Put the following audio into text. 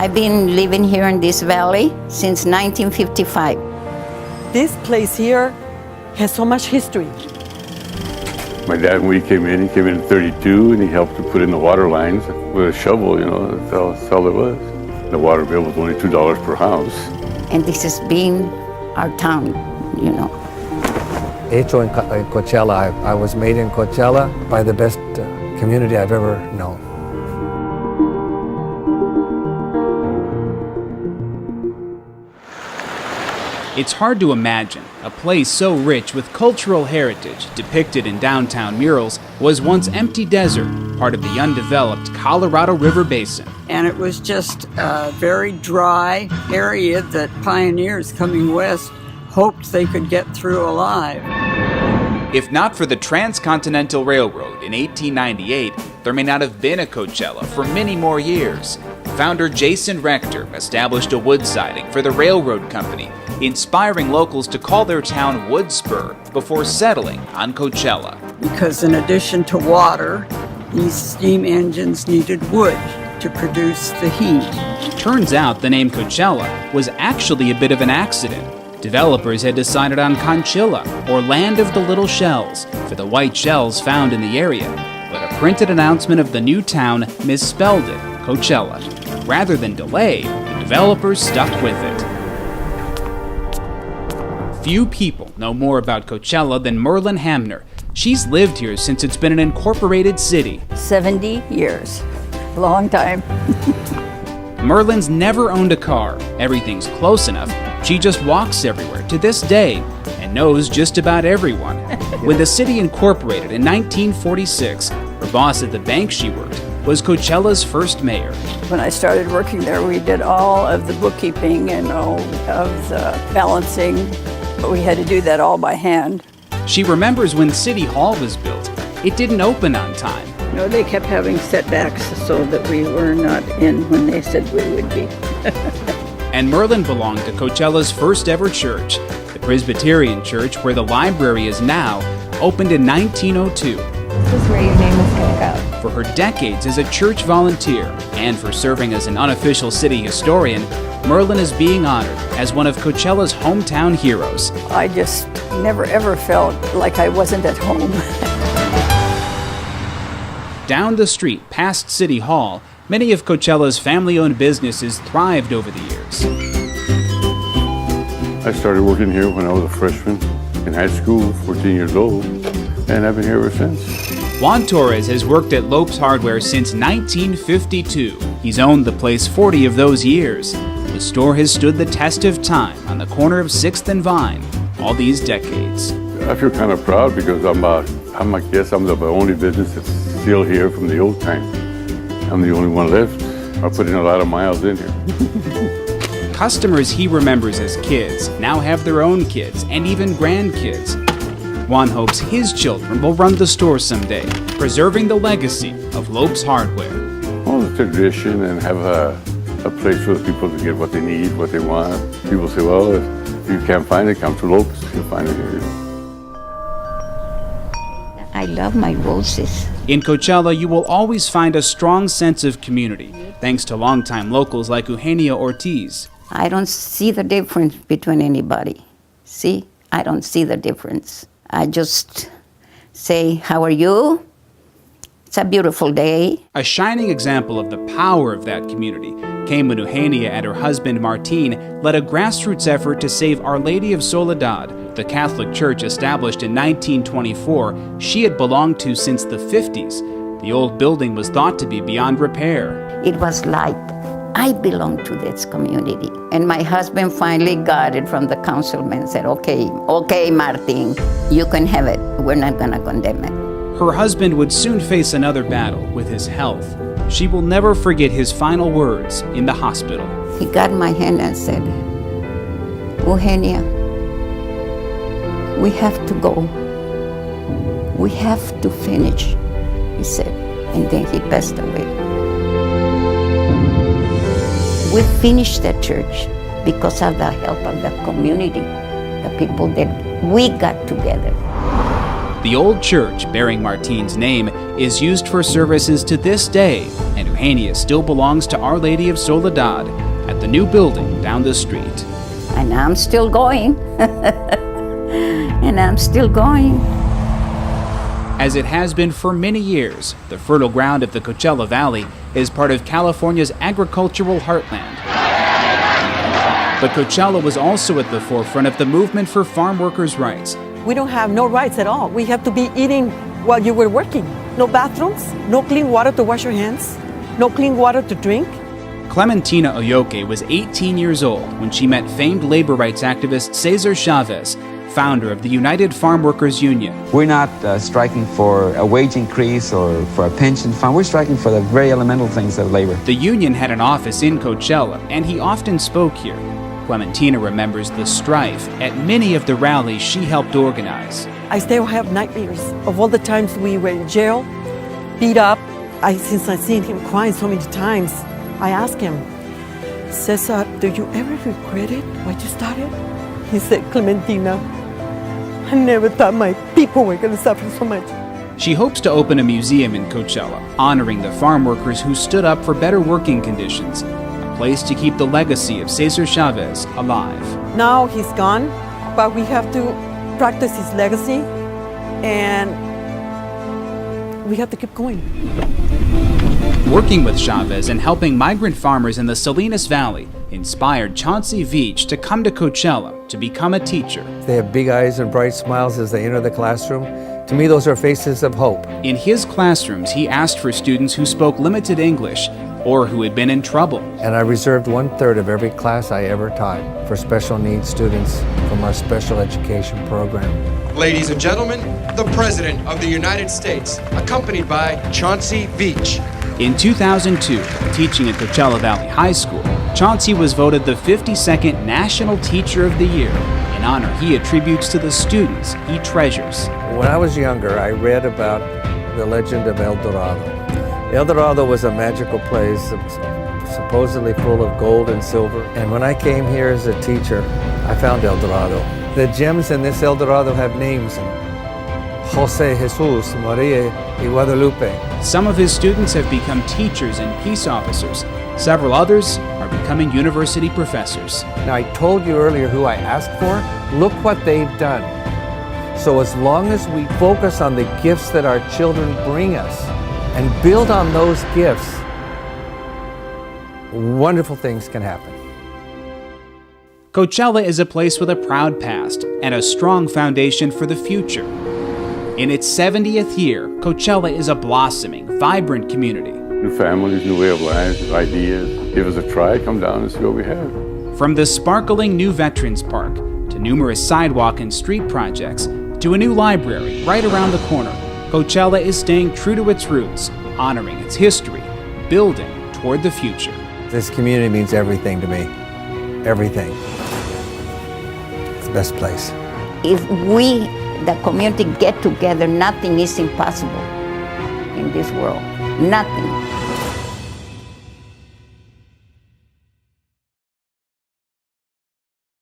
I've been living here in this valley since 1955. This place here has so much history. My dad, when he came in 32, and he helped to put in the water lines with a shovel, that's all it was. The water bill was only $2 per house. And this has been our town, Hecho in Coachella. I was made in Coachella by the best community I've ever known. It's hard to imagine a place so rich with cultural heritage depicted in downtown murals was once empty desert, part of the undeveloped Colorado River Basin. And it was just a very dry area that pioneers coming west hoped they could get through alive. If not for the Transcontinental Railroad in 1898, there may not have been a Coachella for many more years. Founder Jason Rector established a wood siding for the railroad company, inspiring locals to call their town Woodspur before settling on Coachella. Because in addition to water, these steam engines needed wood to produce the heat. Turns out the name Coachella was actually a bit of an accident. Developers had decided on Conchilla, or Land of the Little Shells, for the white shells found in the area, but a printed announcement of the new town misspelled it, Coachella. Rather than delay, the developers stuck with it. Few people know more about Coachella than Merlin Hamner. She's lived here since it's been an incorporated city. 70 years. Long time. Merlin's never owned a car. Everything's close enough. She just walks everywhere to this day and knows just about everyone. When the city incorporated in 1946, her boss at the bank she worked was Coachella's first mayor. When I started working there, we did all of the bookkeeping and all of the balancing, but we had to do that all by hand. She remembers when City Hall was built, it didn't open on time. They kept having setbacks so that we were not in when they said we would be. And Merlin belonged to Coachella's first ever church. The Presbyterian church, where the library is now, opened in 1902. This is where your name is going to go. For her decades as a church volunteer and for serving as an unofficial city historian, Merlin is being honored as one of Coachella's hometown heroes. I just never ever felt like I wasn't at home. Down the street, past City Hall, many of Coachella's family-owned businesses thrived over the years. I started working here when I was a freshman in high school, 14 years old, and I've been here ever since. Juan Torres has worked at Lopes Hardware since 1952. He's owned the place 40 of those years. The store has stood the test of time on the corner of 6th and Vine all these decades. I feel kind of proud because I guess I'm the only business that's still here from the old time. I'm the only one left. I put in a lot of miles in here. Customers he remembers as kids now have their own kids and even grandkids. Juan hopes his children will run the store someday, preserving the legacy of Lopes Hardware. Well, the tradition and have a place for the people to get what they need, what they want. People say, well, if you can't find it, come to Lopes. You'll find it here. I love my roses. In Coachella, you will always find a strong sense of community, thanks to longtime locals like Eugenia Ortiz. I don't see the difference between anybody. See, I don't see the difference. I just say, how are you? It's a beautiful day. A shining example of the power of that community came when Eugenia and her husband Martin led a grassroots effort to save Our Lady of Soledad, the Catholic church established in 1924 she had belonged to since the 50s. The old building was thought to be beyond repair. It was like, I belong to this community. And my husband finally got it from the councilman and said, okay, Martin, you can have it. We're not gonna condemn it. Her husband would soon face another battle with his health. She will never forget his final words in the hospital. He got my hand and said, Eugenia, we have to go. We have to finish, he said. And then he passed away. We finished that church because of the help of the community, the people that we got together. The old church bearing Martin's name is used for services to this day, and Eugenia still belongs to Our Lady of Soledad at the new building down the street. And I'm still going. And I'm still going. As it has been for many years, the fertile ground of the Coachella Valley is part of California's agricultural heartland. But Coachella was also at the forefront of the movement for farm workers' rights. We don't have no rights at all. We have to be eating while you were working. No bathrooms, no clean water to wash your hands, no clean water to drink. Clementina Oyoke was 18 years old when she met famed labor rights activist Cesar Chavez, founder of the United Farm Workers Union. We're not striking for a wage increase or for a pension fund. We're striking for the very elemental things of labor. The union had an office in Coachella, and he often spoke here. Clementina remembers the strife at many of the rallies she helped organize. I still have nightmares of all the times we were in jail, beat up. Since I've seen him crying so many times, I asked him, Cesar, do you ever regret it, what you started? He said, Clementina, I never thought my people were going to suffer so much. She hopes to open a museum in Coachella, honoring the farm workers who stood up for better working conditions, a place to keep the legacy of Cesar Chavez alive. Now he's gone, but we have to practice his legacy, and we have to keep going. Working with Chavez and helping migrant farmers in the Salinas Valley inspired Chauncey Veach to come to Coachella to become a teacher. They have big eyes and bright smiles as they enter the classroom. To me, those are faces of hope. In his classrooms, he asked for students who spoke limited English or who had been in trouble. And I reserved 1/3 of every class I ever taught for special needs students from our special education program. Ladies and gentlemen, the President of the United States, accompanied by Chauncey Veach. In 2002, teaching at Coachella Valley High School, Chauncey was voted the 52nd National Teacher of the Year, an honor he attributes to the students he treasures. When I was younger, I read about the legend of El Dorado. El Dorado was a magical place supposedly full of gold and silver. And when I came here as a teacher, I found El Dorado. The gems in this El Dorado have names: Jose, Jesus, Maria, y Guadalupe. Some of his students have become teachers and peace officers. Several others are becoming university professors. Now, I told you earlier who I asked for. Look what they've done. So as long as we focus on the gifts that our children bring us and build on those gifts, wonderful things can happen. Coachella is a place with a proud past and a strong foundation for the future. In its 70th year, Coachella is a blossoming, vibrant community. New families, new way of life, new ideas. Give us a try, come down and see what we have. From the sparkling new Veterans Park to numerous sidewalk and street projects to a new library right around the corner, Coachella is staying true to its roots, honoring its history, building toward the future. This community means everything to me. Everything. It's the best place. If we, the community, get together, nothing is impossible in this world. Nothing.